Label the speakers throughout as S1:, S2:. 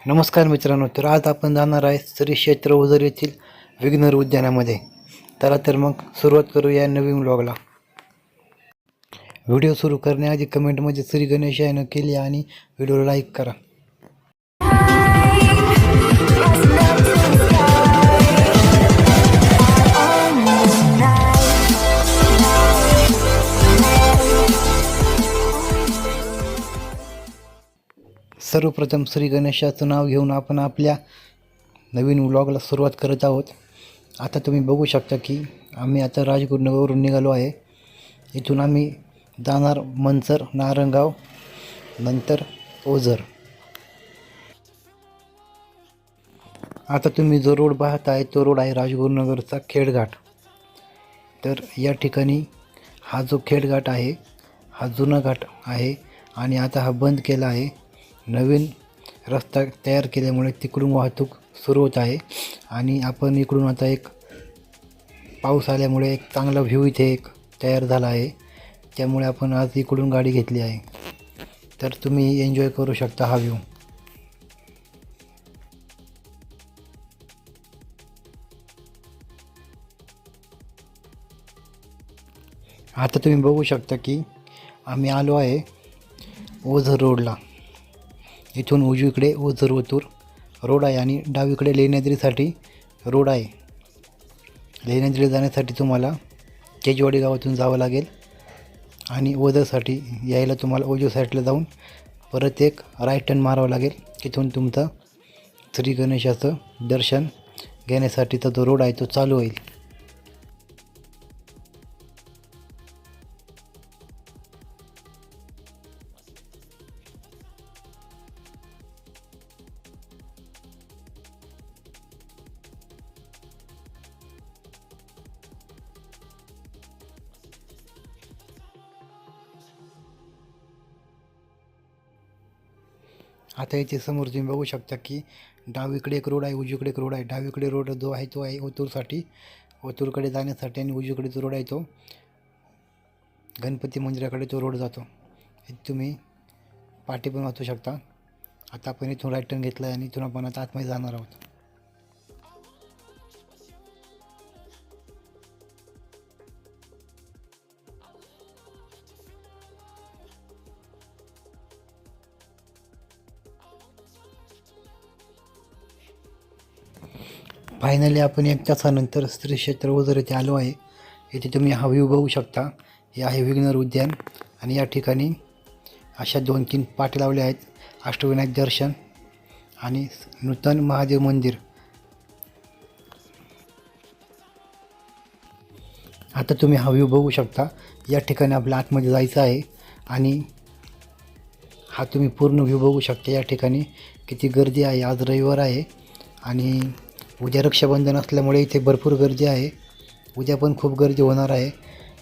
S1: नमस्कार मित्रांनो, तर आज आपण जाणार आहे श्री क्षेत्र ओझर येथील विघ्नर उद्यानामध्ये. चला तर मग सुरुवात करूया नवीन व्लॉगला. व्हिडिओ सुरू करण्याआधी कमेंटमध्ये श्री गणेश यानं केली आणि व्हिडिओला लाईक करा. सर्वप्रथम श्री गणेशाचं नाव घेऊन आपण आपल्या नवीन व्लॉगला सुरुवात करत आहोत. आता तुम्ही बघू शकता की आम्ही आता राजगुरुनगरवरून निघालो आहे. इथून आम्ही जाणार मनसर, नारंगाव, नंतर ओझर. आता तुम्ही जो रोड पाहताय तो रोड आहे राजगुरुनगरचा खेडघाट. तर या ठिकाणी हा जो खेडघाट आहे हा जुना घाट आहे आणि आता हा बंद केला आहे. नवीन रस्ता तयार केल्यामुळे तिकडून वाहतूक सुरू होत आहे आणि आपण इकडून आता एक पाऊस आल्यामुळे एक चांगला व्ह्यू इथे एक तयार झाला आहे. त्यामुळे आपण आज इकडून गाडी घेतली आहे. तर तुम्ही एन्जॉय करू शकता हा व्ह्यू. आता तुम्ही बघू शकता की आम्ही आलो आहे ओझर रोडला. इथून उजवीकडे ओझर ओतूर रोड आहे आणि डावीकडे लेण्याद्रीसाठी रोड आहे. लेण्याद्रीला जाण्यासाठी तुम्हाला केजवाडी गावातून जावं लागेल आणि ओझरसाठी यायला तुम्हाला ओझर साईडला जाऊन परत एक राईट टर्न मारावं लागेल. तिथून तुमचं श्री गणेशाचं दर्शन घेण्यासाठीचा जो रोड आहे तो चालू होईल. आता इथे समोर तुम्ही बघू शकता की डावीकडे एक रोड आहे, उजवीकडे एक रोड आहे. डावीकडे रोड जो आहे तो आहे ओतूरसाठी, ओतूरकडे जाण्यासाठी, आणि उजवीकडे जो रोड आहे तो गणपती मंदिराकडे तो रोड जातो. इथे तुम्ही पाठी पण वाचू शकता. आता आपण इथून राईट टर्न घेतला आहे आणि इथून आपण आता आतमध्ये जाणार आहोत. फायनली आपण 1 तासानंतर श्री क्षेत्र ओझर येथे आलो आहे. इथे तुम्ही हा व्ह्यू बघू शकता. हे आहे विघ्नर उद्यान आणि या ठिकाणी अशा 2-3 पाटी लावल्या आहेत. अष्टविनायक दर्शन आणि नूतन महादेव मंदिर. आता तुम्ही हा व्ह्यू बघू शकता. या ठिकाणी आपल्या आतमध्ये जायचं आहे आणि हा तुम्ही पूर्ण व्ह्यू बघू शकता. या ठिकाणी किती गर्दी आहे. आज रविवार आहे आणि उद्या रक्षाबंधन असल्यामुळे इथे भरपूर गर्दी आहे. उद्या पण खूप गर्दी होणार आहे.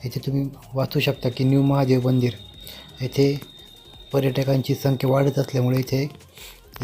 S1: इथे तुम्ही वाचू शकता की न्यू महादेव मंदिर. येथे पर्यटकांची संख्या वाढत असल्यामुळे इथे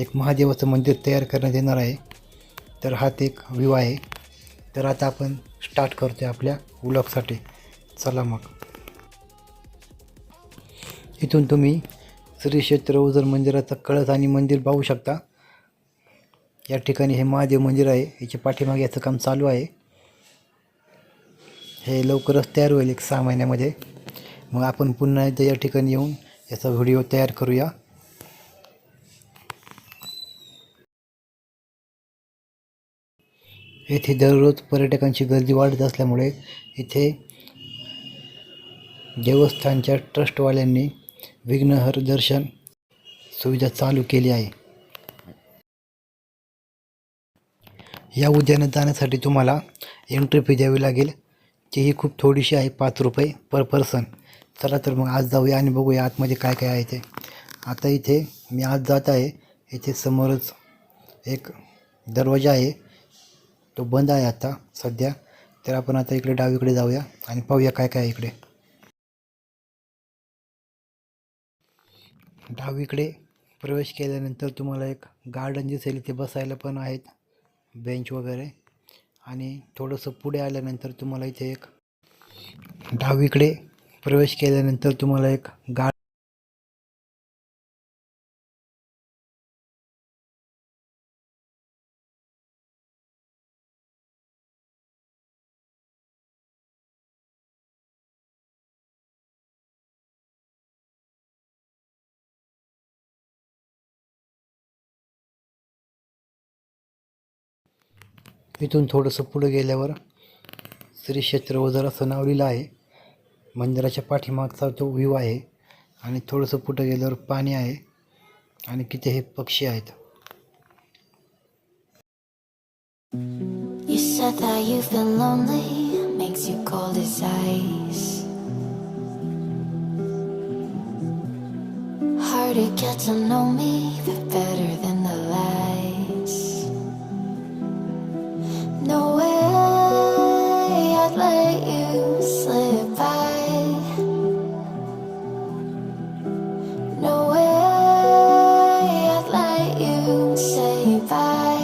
S1: एक महादेवाचं मंदिर तयार करण्यात येणार आहे. तर हा एक व्ह्यू आहे. तर आता आपण स्टार्ट करतो आहे आपल्या व्लॉगसाठी. चला मग. इथून तुम्ही श्री क्षेत्र ओझर मंदिराचा कळस आणि मंदिर पाहू शकता. या ठिकाणी हे महादेव मंदिर आहे. याच्या पाठीमागे याचं काम चालू आहे. हे लवकरच तयार होईल 1-6 महिन्यामध्ये. मग आपण पुन्हा एकदा या ठिकाणी येऊन याचा व्हिडिओ तयार करूया. येथे दररोज पर्यटकांची गर्दी वाढत असल्यामुळे इथे देवस्थानच्या ट्रस्टवाल्यांनी विघ्नहर दर्शन सुविधा चालू केली आहे. या उद्यानात जाण्यासाठी तुम्हाला एंट्री फी द्यावी लागेल. तीही खूप थोडीशी आहे, 5 रुपये पर पर्सन. चला तर मग आज जाऊया आणि बघूया आतमध्ये काय काय आहे ते. आता इथे मी आज जात आहे. इथे समोरच एक दरवाजा आहे, तो बंद आहे आता सध्या. तर आपण आता इकडे डावीकडे जाऊया आणि पाहूया काय काय आहे इकडे. डावीकडे प्रवेश केल्यानंतर तुम्हाला एक गार्डन दिसेल. इथे बसायला पण आहेत बेंच वगैरे. आणि थोडंसं पुढे आल्यानंतर तुम्हाला इथे एक डावीकडे प्रवेश केल्यानंतर तुम्हाला एक इथून थोडंसं पुढे गेल्यावर श्री क्षेत्र ओझर असं नाव लिहिलं आहे. मंदिराच्या पाठीमागचा तो व्ह्यू आहे आणि थोडंसं पुढे गेल्यावर पाणी आहे आणि किती हे पक्षी आहेत.
S2: You said that you've been lonely, makes you cold as ice. Hard to get to know me, but better than the lies. No way I'd let you slip by. No way I'd let you say bye.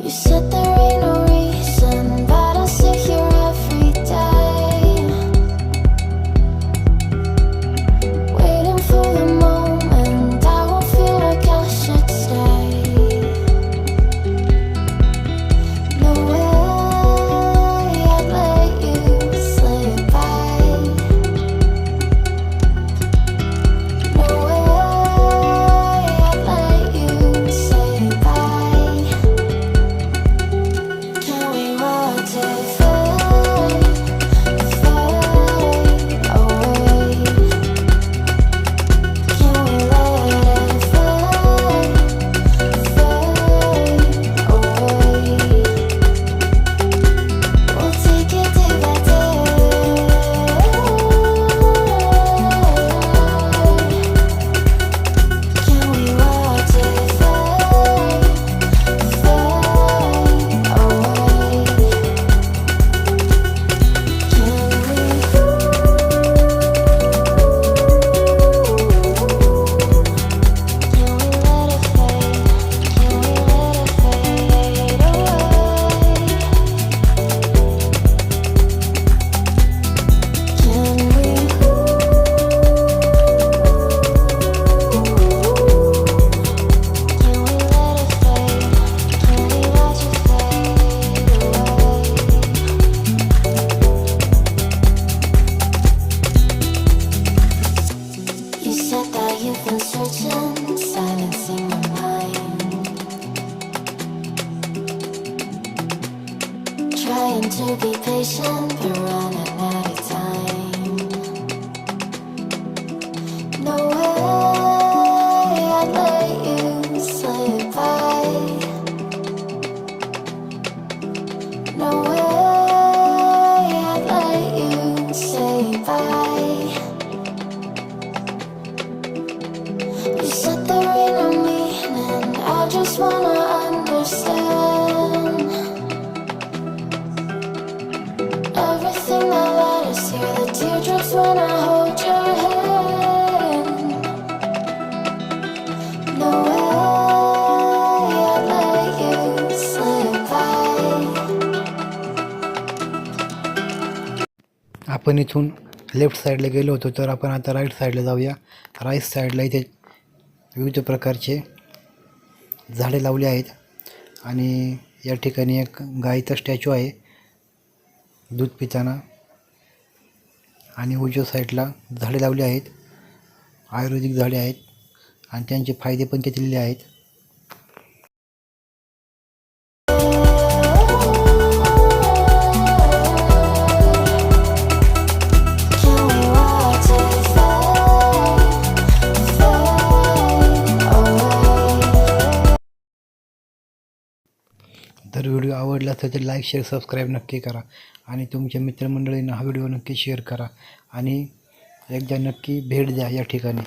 S2: You said there ain't no reason, but I'll sit here every day, waiting for the moment I won't feel like I should stay. No way I'd let you slip by. No way I'd let you say bye. Can we watch it fade, fade away? Can we let it fade, fade away? We'll take it day by day. Can we watch it fade, fade away? You said that you've been searching, silencing your mind, trying to be patient but running out of time. No way I'd let you slip by. No way I'd let you say bye. You said there ain't no meaning, I just wanna understand everything that led us here, the teardrops when I hold your hand. No way I'd let you slip by.
S1: आपण इथून left साईडला गेलो होतो तर आपण आता right साईडला जाऊया. राईट साईडला इथे विविध प्रकारचे झाडे लावली आहेत आणि या ठिकाणी एक गाईचा स्टॅच्यू आहे दूध पिताना आणि उजव्या साईडला झाडे लावली आहेत. आयुर्वेदिक झाडे आहेत आणि त्यांचे फायदे पण ते दिलेले आहेत.
S2: Can we watch it fade, fade away?
S1: जर व्हिडिओ आवडला असेल तर लाईक शेअर सबस्क्राईब नक्की करा आणि तुमच्या मित्रमंडळींना हा व्हिडिओ नक्की शेअर करा आणि एकदा नक्की भेट द्या या ठिकाणी.